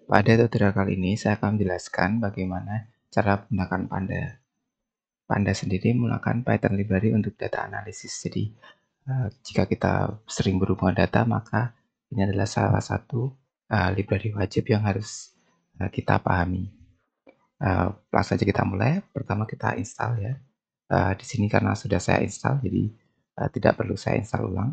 Pada tutorial kali ini saya akan menjelaskan bagaimana cara menggunakan Panda. Panda sendiri menggunakan Python library untuk data analisis. Jadi jika kita sering berhubungan data, maka ini adalah salah satu library wajib yang harus kita pahami. Langsung saja kita mulai. Pertama kita install ya. Di sini karena sudah saya install, jadi tidak perlu saya install ulang.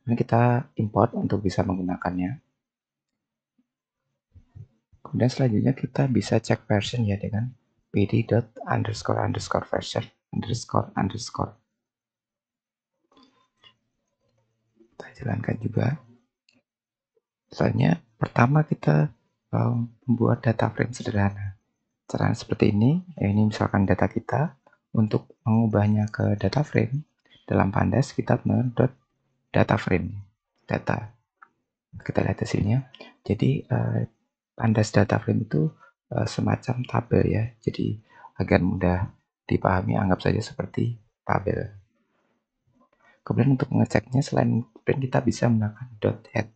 Kemudian kita import untuk bisa menggunakannya. Kemudian selanjutnya kita bisa cek version ya dengan pd._version__. Kita jalankan juga. Misalnya pertama kita membuat data frame sederhana. Caranya seperti ini. Ini misalkan data kita. Untuk mengubahnya ke data frame dalam Pandas kita menggunakan data frame. Data. Kita lihat hasilnya. Jadi Pandas data frame itu semacam tabel ya. Jadi agar mudah dipahami, anggap saja seperti tabel. Kemudian untuk mengeceknya selain print kita bisa menggunakan .head.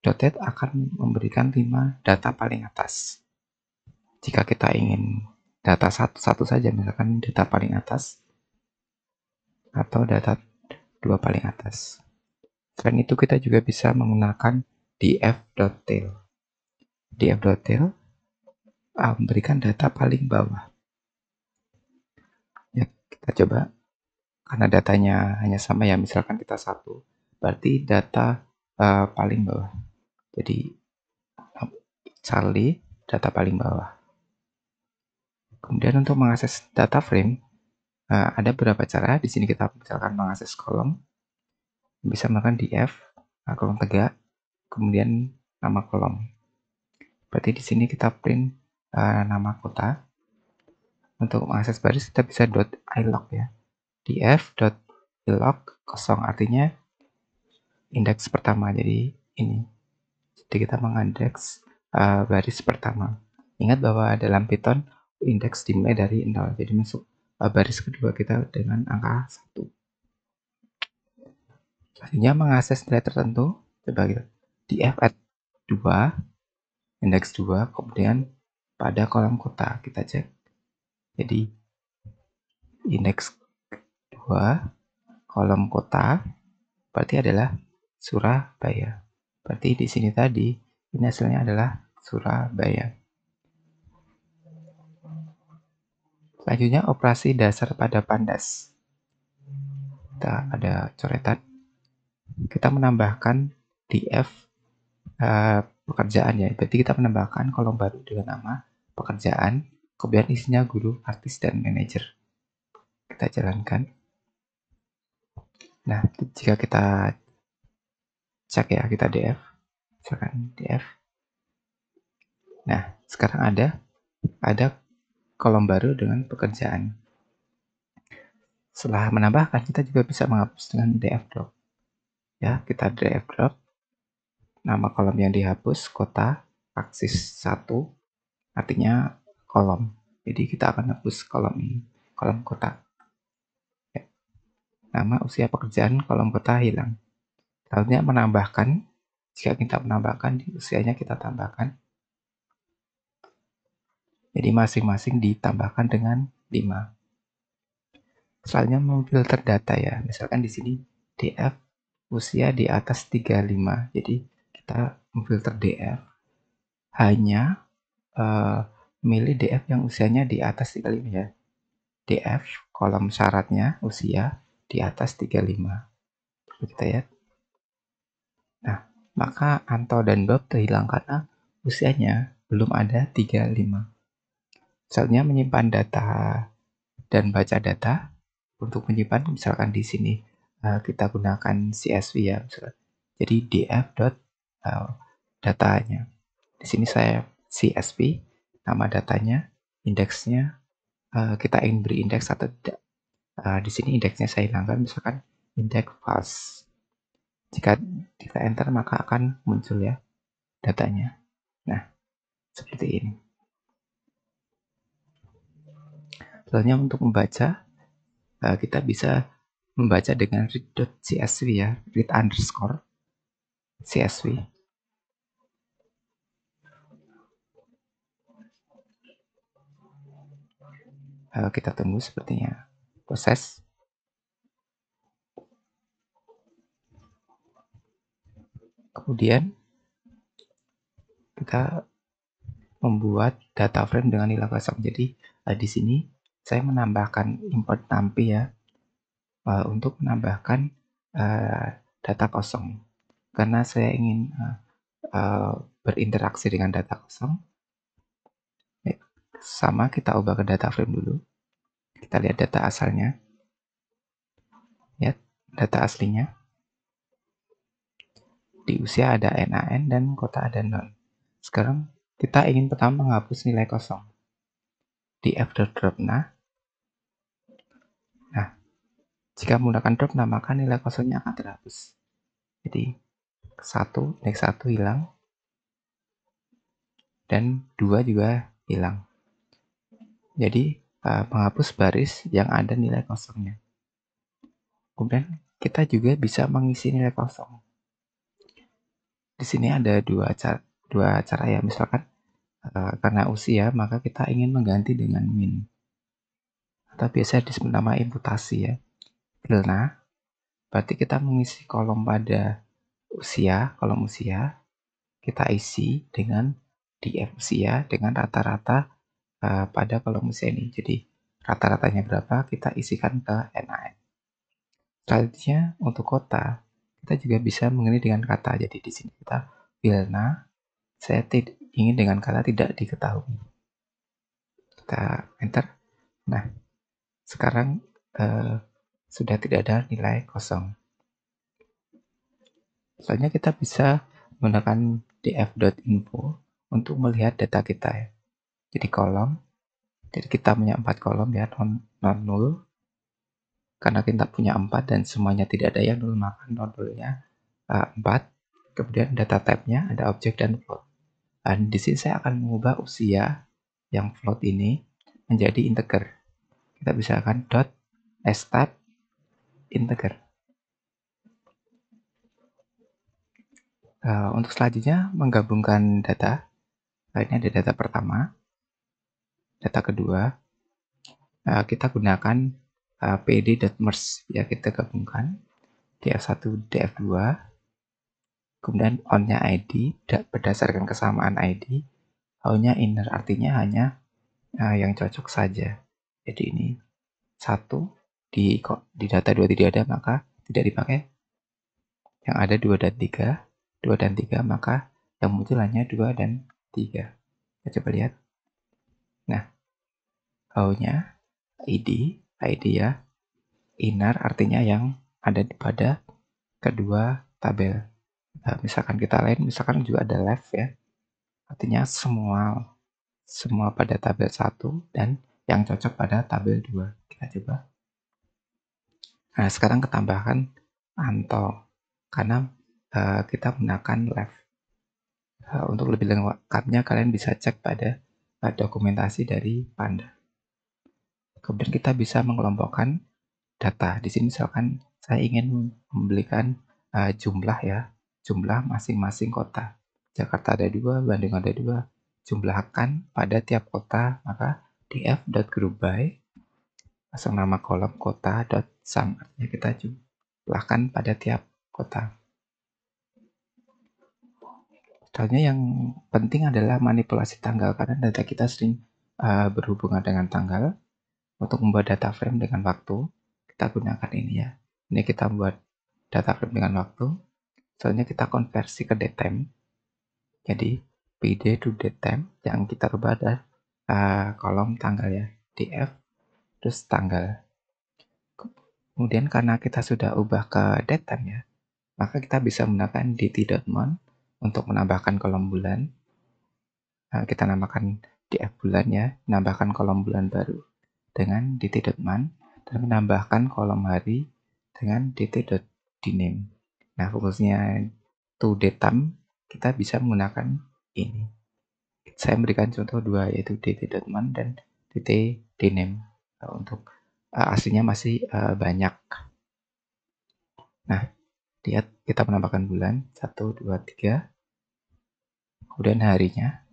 .head akan memberikan 5 data paling atas. Jika kita ingin data satu saja, misalkan data paling atas atau data 2 paling atas. Selain itu kita juga bisa menggunakan df.tail. df.tail memberikan data paling bawah. Ya, kita coba. Karena datanya hanya sama ya, misalkan kita 1, berarti data paling bawah. Jadi Charlie data paling bawah. Kemudian untuk mengakses data frame ada beberapa cara. Di sini kita misalkan mengakses kolom, bisa menggunakan df kolom tegak, kemudian nama kolom. Berarti di sini kita print nama kota. Untuk mengakses baris kita bisa .ilog ya. df.ilog kosong artinya indeks pertama. Jadi ini. Jadi kita mengindeks baris pertama. Ingat bahwa dalam Python indeks dimulai dari 0. Jadi masuk baris kedua kita dengan angka 1. Selanjutnya mengakses nilai tertentu. Coba kita df at 2, indeks 2, kemudian pada kolom kota kita cek. Jadi indeks 2, kolom kota, berarti adalah Surabaya. Berarti di sini tadi, ini hasilnya adalah Surabaya. Selanjutnya operasi dasar pada Pandas. Kita ada coretan. Kita menambahkan df pekerjaan ya. Berarti kita menambahkan kolom baru dengan nama pekerjaan. Kemudian isinya guru, artis, dan manajer. Kita jalankan. Nah, jika kita cek ya, kita df. Misalkan df. Nah, sekarang ada kolom baru dengan pekerjaan. Setelah menambahkan, kita juga bisa menghapus dengan df drop. Ya, kita df drop. Nama kolom yang dihapus, kota, aksis 1, artinya kolom. Jadi kita akan hapus kolom ini, kolom kota. Ya. Nama, usia, pekerjaan, kolom kota hilang. Selanjutnya menambahkan, jika kita menambahkan, di usianya kita tambahkan. Jadi masing-masing ditambahkan dengan 5. Selanjutnya memfilter data ya. Misalkan di sini df usia di atas 35. Jadi kita memfilter df hanya memilih df yang usianya di atas 35 ya. df kolom syaratnya usia di atas 35. Kita ya. Nah, maka Anto dan Bob terhilang karena usianya belum ada 35. Misalnya menyimpan data dan baca data. Untuk menyimpan misalkan di sini kita gunakan CSV ya, misalkan. Jadi df datanya. Di sini saya CSV, nama datanya, indeksnya kita ingin beri indeks atau tidak. Di sini indeksnya saya hilangkan, misalkan indeks false. Jika kita enter maka akan muncul ya datanya. Nah, seperti ini. Selanjutnya untuk membaca, kita bisa membaca dengan read.csv ya, read_csv. Kita tunggu sepertinya proses. Kemudian kita membuat data frame dengan nilai kosong. Jadi di sini saya menambahkan import NumPy ya, untuk menambahkan data kosong. Karena saya ingin berinteraksi dengan data kosong, sama kita ubah ke data frame dulu. Kita lihat data asalnya, ya, data aslinya. Di usia ada NaN dan kota ada 0. Sekarang kita ingin pertama menghapus nilai kosong. Di f.dropNah. Nah, jika menggunakan dropNah maka nilai kosongnya akan terhapus. Jadi 1, next 1 hilang, dan 2 juga hilang. Jadi menghapus baris yang ada nilai kosongnya. Kemudian kita juga bisa mengisi nilai kosong. Di sini ada dua cara ya, misalkan karena usia maka kita ingin mengganti dengan min, atau biasa disebut nama imputasi ya. Nah, berarti kita mengisi kolom pada usia, kolom usia kita isi dengan df usia dengan rata-rata pada kolom usia ini. Jadi rata-ratanya berapa kita isikan ke NaN. Selanjutnya untuk kota kita juga bisa mengenai dengan kata. Jadi di sini kita Wilna, saya ingin dengan kata tidak diketahui. Kita enter. Nah, sekarang sudah tidak ada nilai kosong. Selanjutnya kita bisa menggunakan df.info untuk melihat data kita ya. Jadi kolom, jadi kita punya 4 kolom ya, non null. Karena kita punya 4 dan semuanya tidak ada yang null, maka non nullnya 4. Kemudian data type-nya ada objek dan float. Dan di sini saya akan mengubah usia yang float ini menjadi integer. Kita bisa akan dot start integer. Untuk selanjutnya menggabungkan data. Ini ada data pertama, data kedua. Kita gunakan pd.merge ya, kita gabungkan df1 df2. Kemudian on-nya ID berdasarkan kesamaan ID, out-nya inner artinya hanya yang cocok saja. Jadi ini 1 di data 2 tidak ada maka tidak dipakai. Yang ada 2 dan 3, 2 dan 3 maka yang muncul hanya 2 dan 3. Kita coba lihat. Nah, out-nya ID ya, inner artinya yang ada pada kedua tabel. Nah, misalkan kita lain, misalkan juga ada left ya, artinya semua pada tabel 1 dan yang cocok pada tabel 2. Kita coba. Nah, sekarang ketambahkan Anto karena kita menggunakan left. Untuk lebih lengkapnya kalian bisa cek pada dokumentasi dari Panda. Kemudian kita bisa mengelompokkan data. Di sini misalkan saya ingin membelikan jumlah ya, jumlah masing-masing kota. Jakarta ada 2, Bandung ada 2. Jumlahkan pada tiap kota, maka df.group by langsung nama kolom kota.sum, artinya kita jumlahkan pada tiap kota. Soalnya yang penting adalah manipulasi tanggal, karena data kita sering berhubungan dengan tanggal. Untuk membuat data frame dengan waktu, kita gunakan ini ya. Ini kita buat data frame dengan waktu. Soalnya kita konversi ke datetime. Jadi pd to datetime yang kita rubah adalah kolom tanggal ya, df terus tanggal. Kemudian karena kita sudah ubah ke datetime ya, maka kita bisa menggunakan dt.mount untuk menambahkan kolom bulan. Kita namakan df bulan ya, menambahkan kolom bulan baru dengan dt.mount dan menambahkan kolom hari dengan dt.dname. Nah, fungsinya to datetime kita bisa menggunakan ini. Saya memberikan contoh 2 yaitu dt.mount dan dt.dname. Untuk aslinya masih banyak. Nah, lihat kita menambahkan bulan 1, 2, 3. Kemudian harinya.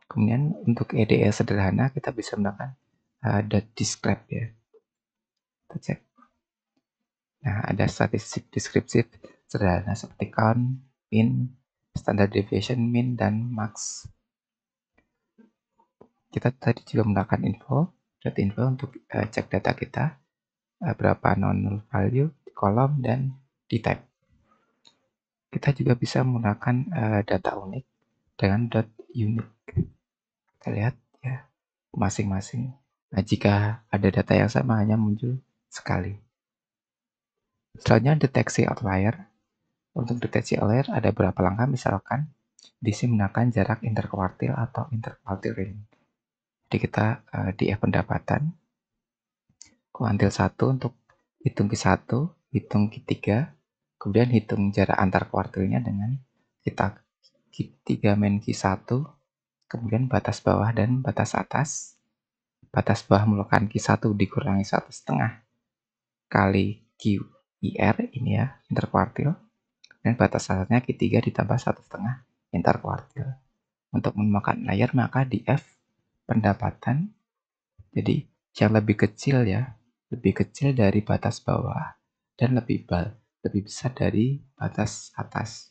Kemudian untuk EDE sederhana kita bisa menggunakan .describe ya. Kita cek. Nah, ada statistik deskriptif sederhana seperti count, min, standard deviation, min, dan max. Kita tadi juga menggunakan info untuk cek data kita, berapa non-null value di kolom dan di type. Kita juga bisa menggunakan data unik dengan .unique. Kita lihat ya masing-masing. Nah, jika ada data yang sama hanya muncul sekali. Selanjutnya deteksi outlier. Untuk deteksi outlier ada beberapa langkah, misalkan di sini menggunakan jarak interkuartil atau interkuartil. Jadi kita di F pendapatan, kuantil 1 untuk hitung Q1, hitung Q3, kemudian hitung jarak antar kuartilnya dengan kita Q3 min Q1, kemudian batas bawah dan batas atas. Batas bawah merupakan Q1 dikurangi 1,5 kali QIR, ini ya, interkuartil. Dan batas atasnya Q3 ditambah 1,5 interkuartil. Untuk menemukan layer maka di F pendapatan, jadi yang lebih kecil ya, lebih kecil dari batas bawah dan lebih besar dari batas atas.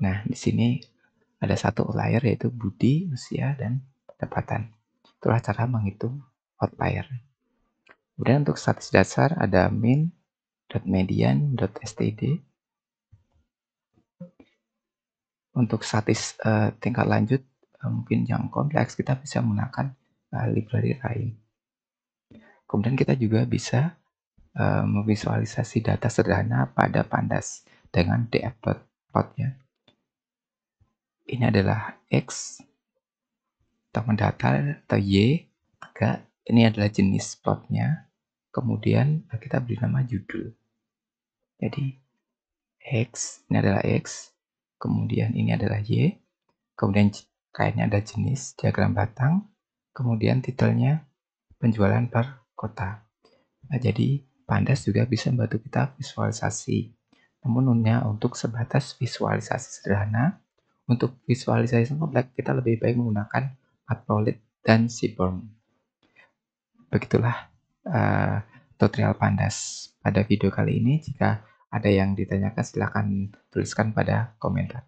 Nah, di sini ada satu outlier yaitu budi, usia, dan pendapatan. Itulah cara menghitung outlier. Kemudian untuk statistik dasar ada min, median, std. Untuk statistik tingkat lanjut mungkin yang kompleks, kita bisa menggunakan library lain. Kemudian kita juga bisa memvisualisasi data sederhana pada pandas dengan df.plotnya. Ini adalah X, teman data, atau Y, ini adalah jenis plotnya. Kemudian kita beri nama judul. Jadi X, ini adalah X, kemudian ini adalah Y, kemudian kayaknya ada jenis, diagram batang, kemudian titelnya penjualan per kota. Nah, jadi pandas juga bisa membantu kita visualisasi. Namun untuk sebatas visualisasi sederhana, untuk visualisasi kompleks kita lebih baik menggunakan Matplotlib dan Seaborn. Begitulah tutorial pandas pada video kali ini. Jika ada yang ditanyakan, silakan tuliskan pada komentar.